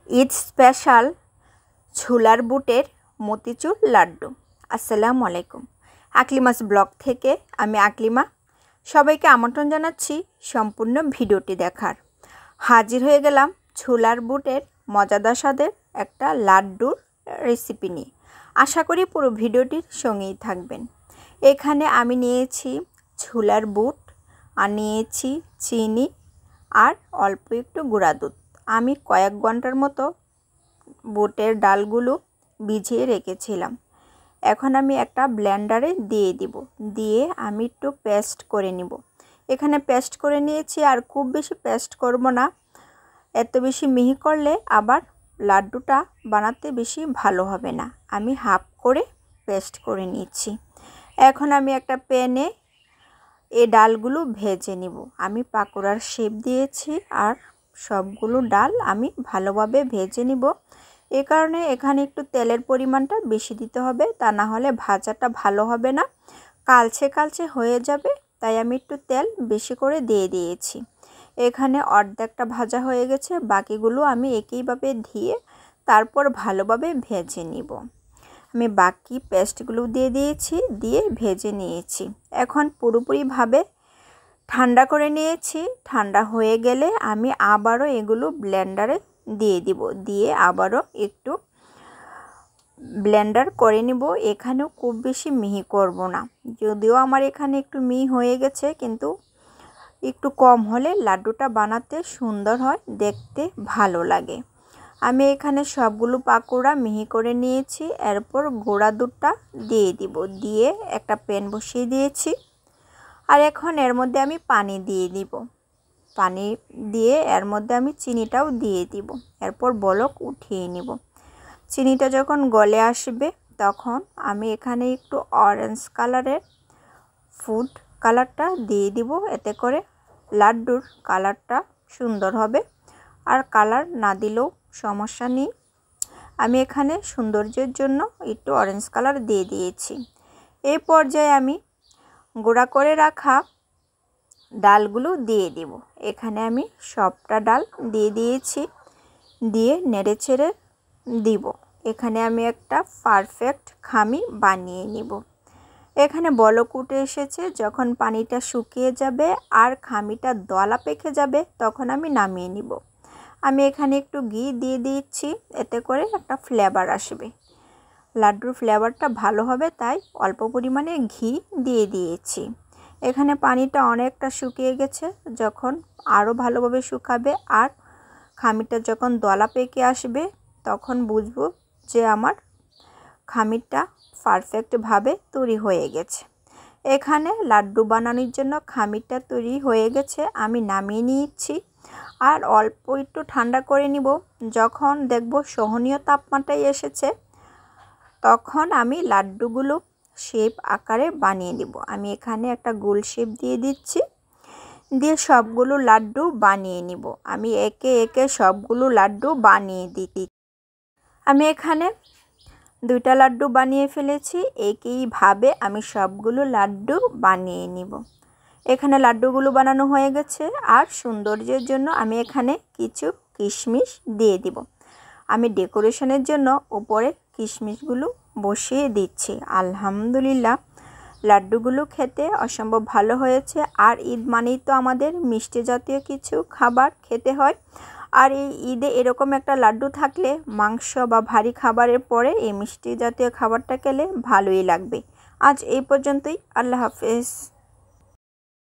Eid special ছোলার বুটের মতিচুর লাড্ডু। আসসালামু আলাইকুম। আকলিমাস ব্লগ থেকে আমি আকলিমা সবাইকে আমন্ত্রণ জানাচ্ছি সম্পূর্ণ ভিডিওটি দেখার। হাজির হয়ে গেলাম ছোলার বুটের মজাদার স্বাদের একটা লাড্ডুর রেসিপি নিয়ে। আশা করি পুরো ভিডিওটির সঙ্গেই থাকবেন। এখানে আমি নিয়েছি ছোলার বুট, আর নিয়েছি চিনি আর অল্প একটু গুঁড়া দুধ। আমি কয়েক ঘন্টার মতো বুটের ডালগুলো ভিজিয়ে রেখেছিলাম। এখন আমি একটা ব্লেন্ডারে দিয়ে দিব, দিয়ে আমি একটু পেস্ট করে নিব। এখানে পেস্ট করে নিয়েছি, আর খুব বেশি পেস্ট করব না, এত বেশি মিহি করলে আবার লাড্ডুটা বানাতে বেশি ভালো হবে না। আমি হাফ করে পেস্ট করে নিচ্ছি। এখন আমি একটা প্যানে এই ডালগুলো ভেজে নিব। আমি পাকোড়ার শেপ দিয়েছি, আর সবগুলো ডাল আমি ভালোভাবে ভেজে নিব। এই কারণে এখানে একটু তেলের পরিমাণটা বেশি দিতে হবে, তা না হলে ভাজাটা ভালো হবে না, কালচে কালচে হয়ে যাবে। তাই আমি একটু তেল বেশি করে দিয়ে দিয়েছি। এখানে অর্ধেকটা ভাজা হয়ে গেছে, বাকিগুলো আমি একইভাবে দিয়ে তারপর ভালোভাবে ভেজে নিব। আমি বাকি পেস্টগুলো দিয়ে দিয়েছি, দিয়ে ভেজে নিয়েছি। এখন পুরোপুরিভাবে ঠান্ডা করে নিয়েছি। ঠান্ডা হয়ে গেলে আমি আবারও এগুলো ব্লেন্ডারে দিয়ে দিব, দিয়ে আবারও একটু ব্লেন্ডার করে নিব। এখানেও খুব বেশি মিহি করব না, যদিও আমার এখানে একটু মিহি হয়ে গেছে, কিন্তু একটু কম হলে লাড্ডুটা বানাতে সুন্দর হয়, দেখতে ভালো লাগে। আমি এখানে সবগুলো পাকোড়া মিহি করে নিয়েছি। এরপর গুঁড়া দুধটা দিয়ে দিব, দিয়ে একটা প্যান বসিয়ে দিয়েছি। আর এখন এর মধ্যে আমি পানি দিয়ে দিব। পানি দিয়ে এর মধ্যে আমি চিনিটাও দিয়ে দিব। এরপর বলক উঠিয়ে নিব। চিনিটা যখন গলে আসবে, তখন আমি এখানে একটু অরেঞ্জ কালারের ফুড কালারটা দিয়ে দিব। এতে করে লাড্ডুর কালারটা সুন্দর হবে, আর কালার না দিলেও সমস্যা নেই। আমি এখানে সৌন্দর্যের জন্য একটু অরেঞ্জ কালার দিয়ে দিয়েছি। এই পর্যায়ে আমি গুঁড়া করে রাখা ডালগুলো দিয়ে দিব। এখানে আমি সবটা ডাল দিয়ে দিয়েছি, দিয়ে নেড়ে ছেড়ে দিব। এখানে আমি একটা পারফেক্ট খামি বানিয়ে নিব। এখানে বলক উঠে এসেছে। যখন পানিটা শুকিয়ে যাবে আর খামিটা দলা পেকে যাবে, তখন আমি নামিয়ে নিব। আমি এখানে একটু ঘি দিয়ে দিচ্ছি, এতে করে একটা ফ্লেভার আসবে, লাড্ডুর ফ্লেভারটা ভালো হবে, তাই অল্প পরিমাণে ঘি দিয়ে দিয়েছি। এখানে পানিটা অনেকটা শুকিয়ে গেছে। যখন আরও ভালোভাবে শুকাবে আর খামিরটা যখন দলা পেকে আসবে, তখন বুঝবো যে আমার খামিরটা পারফেক্টভাবে তৈরি হয়ে গেছে। এখানে লাড্ডু বানানোর জন্য খামিরটা তৈরি হয়ে গেছে। আমি নামিয়ে নিচ্ছি, আর অল্প একটু ঠান্ডা করে নিব। যখন দেখব সহনীয় তাপমাত্রায় এসেছে, তখন আমি লাড্ডুগুলো শেপ আকারে বানিয়ে দিব। আমি এখানে একটা গোল শেপ দিয়ে দিচ্ছি, দিয়ে সবগুলো লাড্ডু বানিয়ে নিব। আমি একে একে সবগুলো লাড্ডু বানিয়ে দিই। আমি এখানে 2টা লাড্ডু বানিয়ে ফেলেছি। একইভাবে আমি সবগুলো লাড্ডু বানিয়ে নিব। এখানে লাড্ডুগুলো বানানো হয়ে গেছে, আর সৌন্দর্যের জন্য আমি এখানে কিছু কিশমিশ দিয়ে দিব। আমি ডেকোরেশনের জন্য উপরে কিশমিশগুলো বসিয়ে দিচ্ছি। আলহামদুলিল্লাহ, লাড্ডুগুলো খেতে অসম্ভব ভালো হয়েছে। আর ঈদ মানেই তো আমাদের মিষ্টি জাতীয় কিছু খাবার খেতে হয়, আর এই ঈদে এরকম একটা লাড্ডু থাকলে মাংস বা ভারী খাবারের পরে এই মিষ্টি জাতীয় খাবারটা খেলে ভালোই লাগবে। আজ এই পর্যন্তই। আল্লাহ হাফেজ।